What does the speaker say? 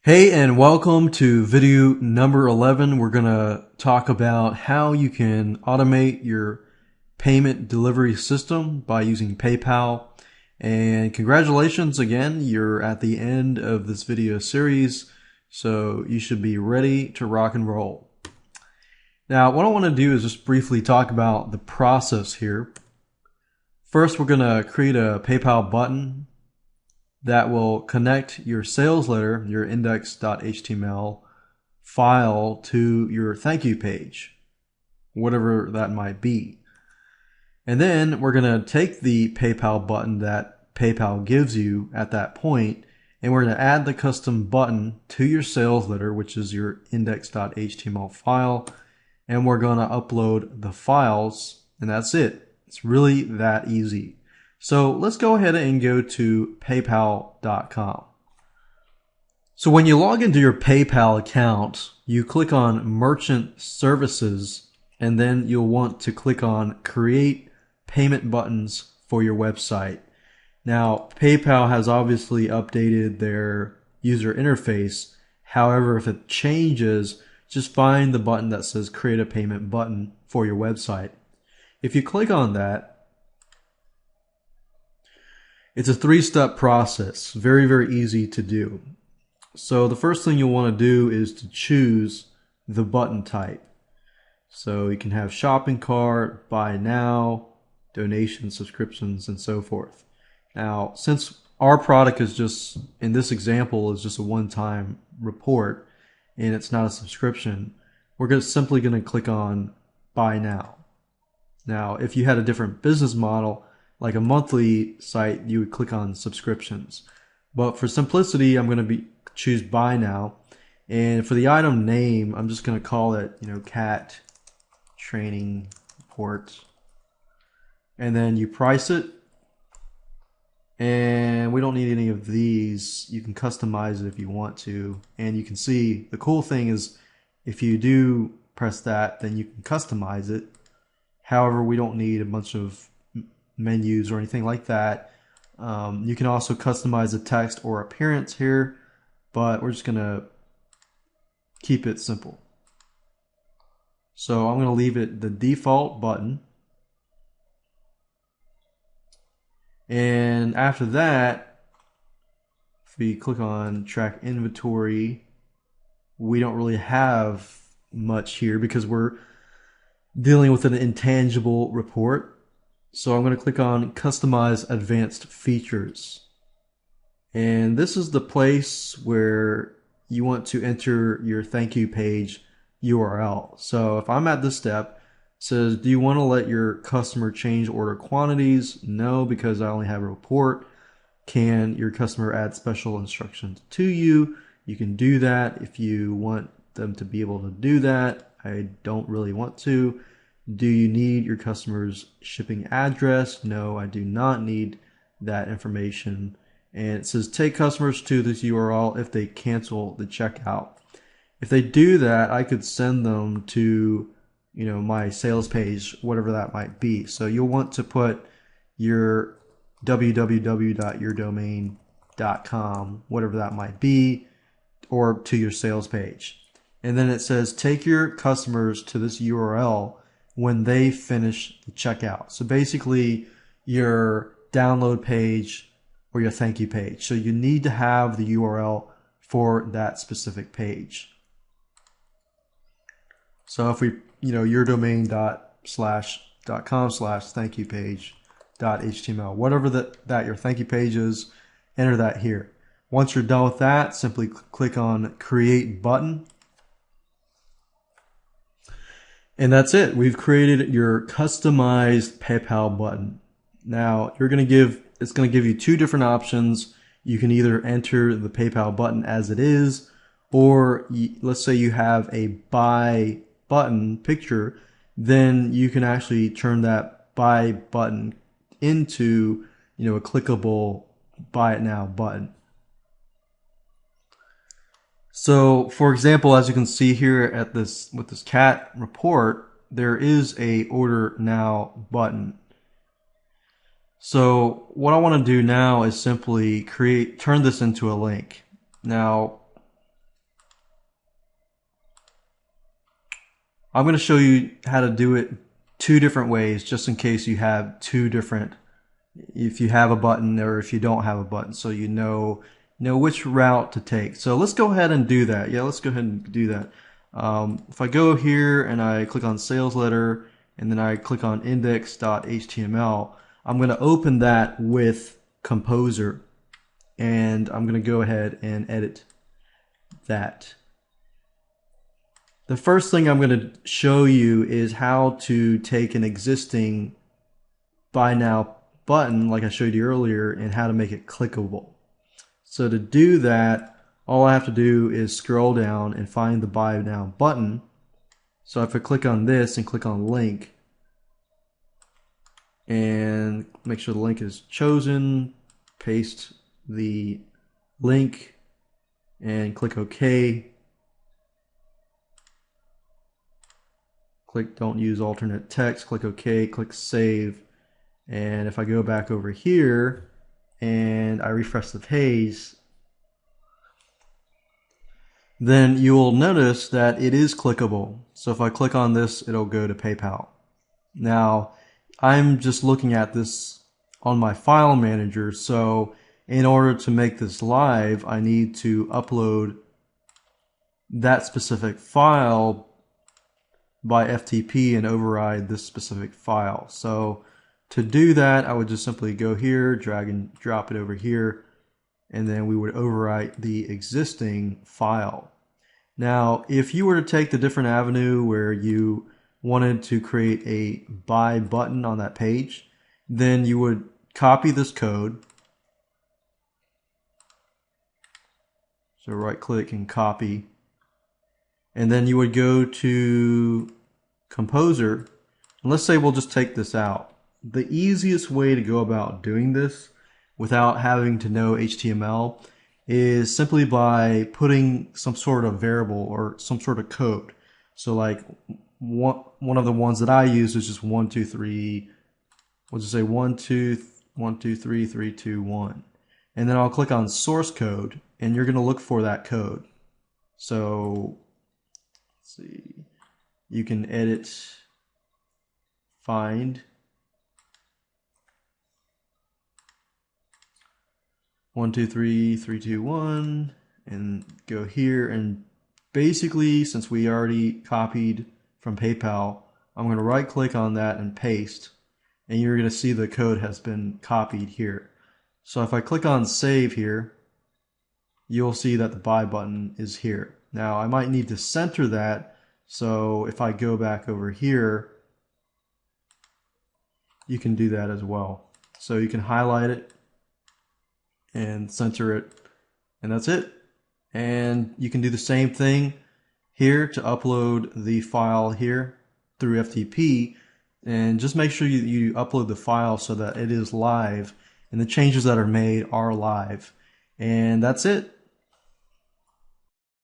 Hey, and welcome to video number 11. We're going to talk about how you can automate your payment delivery system by using PayPal. And congratulations again, you're at the end of this video series, so you should be ready to rock and roll. Now, what I want to do is just briefly talk about the process here. First, we're going to create a PayPal button that will connect your sales letter, your index.html file, to your thank you page, whatever that might be. And then we're going to take the PayPal button that PayPal gives you at that point, and we're going to add the custom button to your sales letter, which is your index.html file, and we're going to upload the files, and that's it. It's really that easy. So let's go ahead and go to paypal.com. So when you log into your PayPal account, you click on Merchant Services, and then you'll want to click on Create Payment Buttons for your website. Now, PayPal has obviously updated their user interface. However, if it changes, just find the button that says Create a Payment Button for your website. If you click on that, it's a three-step process, very, very easy to do. So the first thing you'll want to do is to choose the button type. So you can have shopping cart, buy now, donations, subscriptions, and so forth. Now, since our product is just, in this example, is just a one-time report and it's not a subscription, we're simply going to click on buy now. Now, if you had a different business model, like a monthly site, you would click on subscriptions. But for simplicity, I'm going to choose buy now. And for the item name, I'm just going to call it, cat training report. And then you price it. And we don't need any of these. You can customize it if you want to. And you can see the cool thing is if you do press that, then you can customize it. However, we don't need a bunch of menus or anything like that. You can also customize the text or appearance here, but we're just going to keep it simple. So I'm going to leave it the default button. And after that, if we click on track inventory, we don't really have much here because we're dealing with an intangible report. So I'm going to click on Customize Advanced Features. And this is the place where you want to enter your thank you page URL. So if I'm at this step, it says, do you want to let your customer change order quantities? No, because I only have a report. Can your customer add special instructions to you? You can do that if you want them to be able to do that. I don't really want to. Do you need your customer's shipping address? No, I do not need that information. And it says take customers to this URL if they cancel the checkout. If they do that, I could send them to, my sales page, whatever that might be. So you'll want to put your www.yourdomain.com, whatever that might be, or to your sales page. And then it says take your customers to this URL when they finish the checkout. So basically your download page or your thank you page. So you need to have the URL for that specific page. So if we, yourdomain.com/thankyou-page.html, whatever that your thank you page is, enter that here. Once you're done with that, simply click on Create Button. And that's it. We've created your customized PayPal button. Now it's going to give you two different options. You can either enter the PayPal button as it is, or let's say you have a buy button picture, then you can actually turn that buy button into, a clickable buy it now button. So, for example, as you can see here with this cat report, there is a order now button. So what I want to do now is simply turn this into a link. Now, I'm going to show you how to do it two different ways, just in case you have two different, if you have a button or if you don't have a button, so you know which route to take. So let's go ahead and do that. Yeah, let's go ahead and do that. If I go here and I click on sales letter and then I click on index.html, I'm going to open that with Composer and I'm going to go ahead and edit that. The first thing I'm going to show you is how to take an existing buy now button like I showed you earlier and how to make it clickable. So to do that, all I have to do is scroll down and find the buy now button. So if I click on this and click on link and make sure the link is chosen, paste the link and click OK. Click don't use alternate text, click OK, click save. And if I go back over here and I refresh the page, then you will notice that it is clickable. So if I click on this, it'll go to PayPal. Now, I'm just looking at this on my file manager, so in order to make this live, I need to upload that specific file by FTP and override this specific file. So to do that, I would just simply go here, drag and drop it over here, and then we would overwrite the existing file. Now, if you were to take the different avenue where you wanted to create a buy button on that page, then you would copy this code. So right click and copy. And then you would go to Composer. And let's say we'll just take this out. The easiest way to go about doing this without having to know HTML is simply by putting some sort of variable or some sort of code. So like one of the ones that I use is just 1 2 3. We'll just say 1 2 3 3 2 1, and then I'll click on source code, and you're going to look for that code. So let's see, you can edit, find 1 2 3 3 2 1, and go here. And basically, since we already copied from PayPal, I'm going to right click on that and paste, and you're going to see the code has been copied here. So if I click on save here, you'll see that the buy button is here. Now I might need to center that, so if I go back over here, you can do that as well. So you can highlight it and center it, and that's it. And you can do the same thing here to upload the file here through FTP, and just make sure you upload the file so that it is live and the changes that are made are live. And that's it.